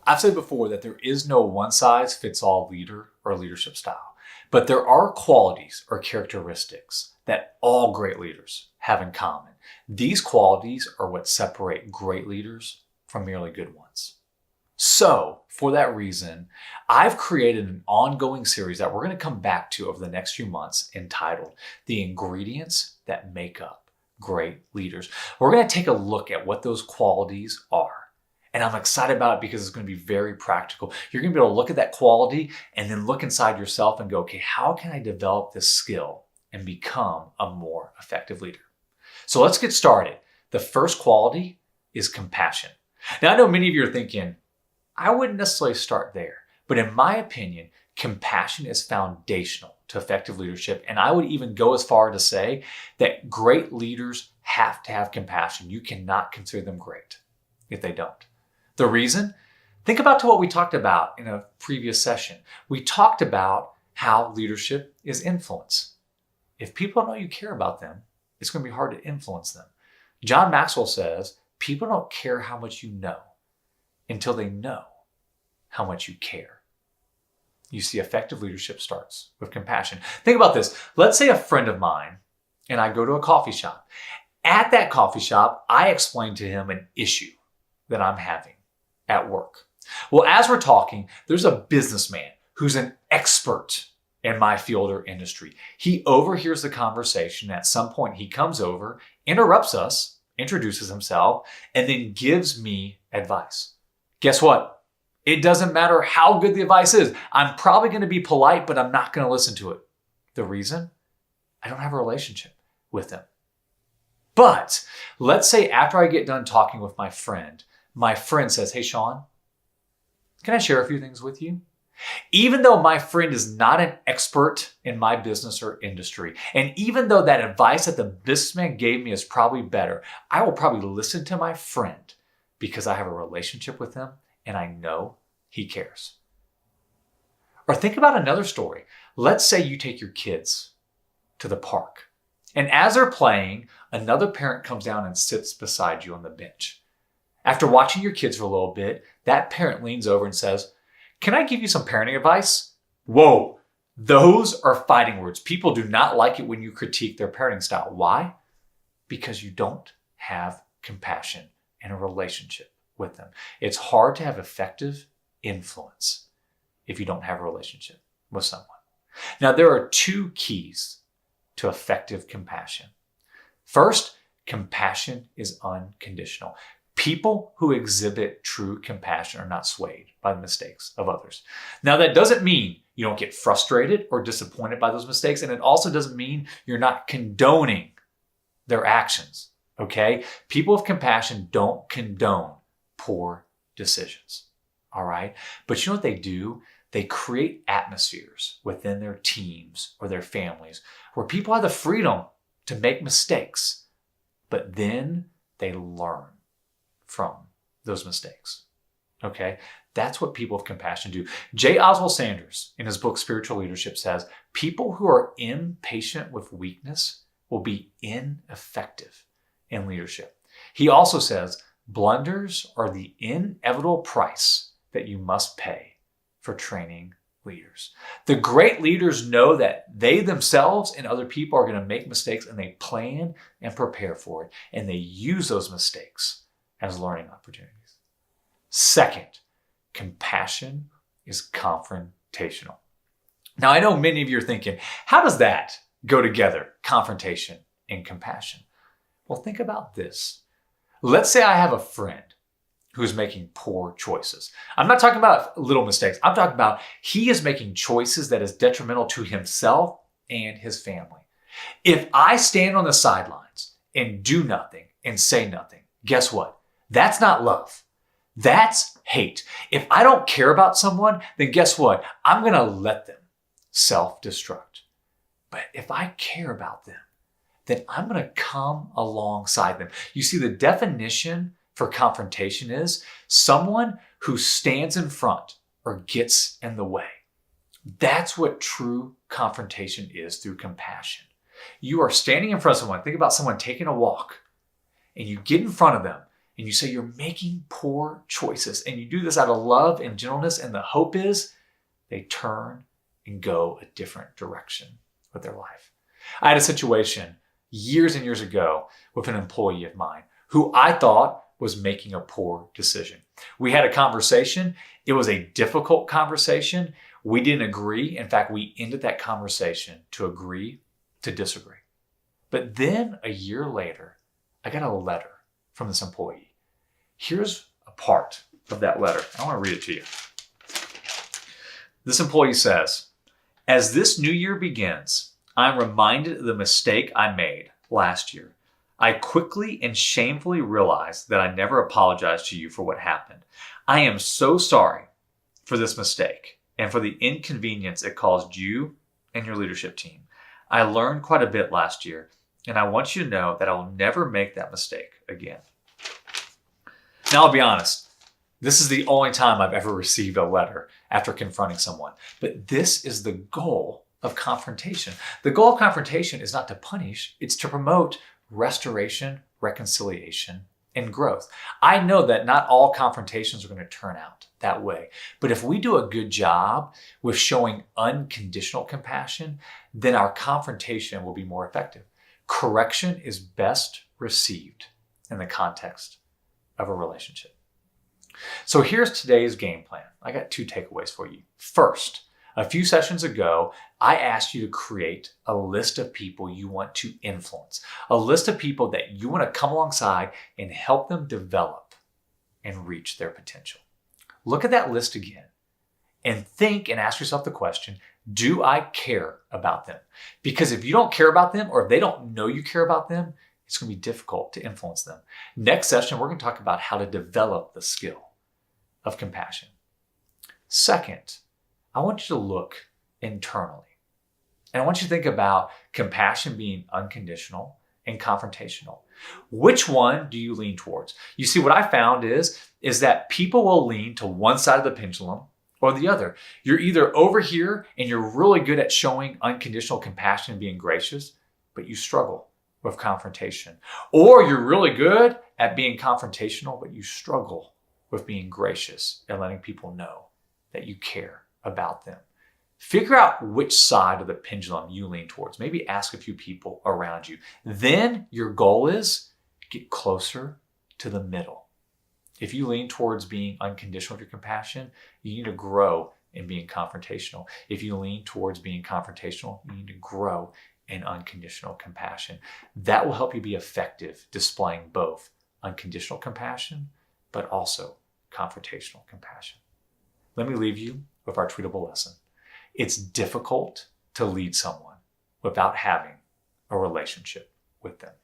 I've said before that there is no one-size-fits-all leader or leadership style, but there are qualities or characteristics that all great leaders have in common. These qualities are what separate great leaders from merely good ones. So, for that reason, I've created an ongoing series that we're going to come back to over the next few months entitled The Ingredients That Make Up Great Leaders. We're going to take a look at what those qualities are. And I'm excited about it because it's going to be very practical. You're going to be able to look at that quality and then look inside yourself and go, okay, how can I develop this skill and become a more effective leader? So let's get started. The first quality is compassion. Now, I know many of you are thinking, I wouldn't necessarily start there. But in my opinion, compassion is foundational to effective leadership. And I would even go as far to say that great leaders have to have compassion. You cannot consider them great if they don't. The reason? Think about what we talked about in a previous session. We talked about how leadership is influence. If people don't know you care about them, it's going to be hard to influence them. John Maxwell says, people don't care how much you know until they know how much you care. You see, effective leadership starts with compassion. Think about this. Let's say a friend of mine and I go to a coffee shop. At that coffee shop, I explain to him an issue that I'm having at work. Well, as we're talking, there's a businessman who's an expert in my field or industry. He overhears the conversation. At some point, he comes over, interrupts us, introduces himself, and then gives me advice. Guess what? It doesn't matter how good the advice is. I'm probably going to be polite, but I'm not going to listen to it. The reason? I don't have a relationship with him. But let's say after I get done talking with my friend says, hey, Shawn, can I share a few things with you? Even though my friend is not an expert in my business or industry, and even though that advice that the businessman gave me is probably better, I will probably listen to my friend because I have a relationship with him and I know he cares. Or think about another story. Let's say you take your kids to the park, and as they're playing, another parent comes down and sits beside you on the bench. After watching your kids for a little bit, that parent leans over and says, can I give you some parenting advice? Whoa, those are fighting words. People do not like it when you critique their parenting style. Why? Because you don't have compassion and a relationship with them. It's hard to have effective influence if you don't have a relationship with someone. Now, there are two keys to effective compassion. First, compassion is unconditional. People who exhibit true compassion are not swayed by the mistakes of others. Now, that doesn't mean you don't get frustrated or disappointed by those mistakes, and it also doesn't mean you're not condoning their actions, okay? People with compassion don't condone poor decisions, all right? But you know what they do? They create atmospheres within their teams or their families where people have the freedom to make mistakes, but then they learn from those mistakes. Okay? That's what people with compassion do. J. Oswald Sanders, in his book Spiritual Leadership, says, people who are impatient with weakness will be ineffective in leadership. He also says, blunders are the inevitable price that you must pay for training leaders. The great leaders know that they themselves and other people are going to make mistakes, and they plan and prepare for it, and they use those mistakes as learning opportunities. Second, compassion is confrontational. Now, I know many of you are thinking, how does that go together, confrontation and compassion? Well, think about this. Let's say I have a friend who's making poor choices. I'm not talking about little mistakes. I'm talking about he is making choices that is detrimental to himself and his family. If I stand on the sidelines and do nothing and say nothing, guess what? That's not love. That's hate. If I don't care about someone, then guess what? I'm going to let them self-destruct. But if I care about them, then I'm going to come alongside them. You see, the definition for confrontation is someone who stands in front or gets in the way. That's what true confrontation is through compassion. You are standing in front of someone. Think about someone taking a walk, and you get in front of them and you say you're making poor choices, and you do this out of love and gentleness, and the hope is they turn and go a different direction with their life. I had a situation years and years ago with an employee of mine who I thought was making a poor decision. We had a conversation. It was a difficult conversation. We didn't agree. In fact, we ended that conversation to agree to disagree. But then a year later, I got a letter from this employee. Here's a part of that letter. I want to read it to you. This employee says, "As this new year begins, I'm reminded of the mistake I made last year. I quickly and shamefully realized that I never apologized to you for what happened. I am so sorry for this mistake and for the inconvenience it caused you and your leadership team. I learned quite a bit last year, and I want you to know that I will never make that mistake again." Now, I'll be honest. This is the only time I've ever received a letter after confronting someone. But this is the goal of confrontation. The goal of confrontation is not to punish, it's to promote restoration, reconciliation, and growth. I know that not all confrontations are going to turn out that way. But if we do a good job with showing unconditional compassion, then our confrontation will be more effective. Correction is best received in the context of a relationship. So here's today's game plan. I got 2 takeaways for you. First, a few sessions ago, I asked you to create a list of people you want to influence, a list of people that you want to come alongside and help them develop and reach their potential. Look at that list again and think and ask yourself the question, do I care about them? Because if you don't care about them, or if they don't know you care about them, it's going to be difficult to influence them. Next session, we're going to talk about how to develop the skill of compassion. Second, I want you to look internally. And I want you to think about compassion being unconditional and confrontational. Which one do you lean towards? You see, what I found is that people will lean to one side of the pendulum or the other. You're either over here and you're really good at showing unconditional compassion and being gracious, but you struggle with confrontation. Or you're really good at being confrontational, but you struggle with being gracious and letting people know that you care about them. Figure out which side of the pendulum you lean towards. Maybe ask a few people around you. Then your goal is get closer to the middle. If you lean towards being unconditional with your compassion, you need to grow in being confrontational. If you lean towards being confrontational, you need to grow in unconditional compassion. That will help you be effective displaying both unconditional compassion, but also confrontational compassion. Let me leave you with our tweetable lesson. It's difficult to lead someone without having a relationship with them.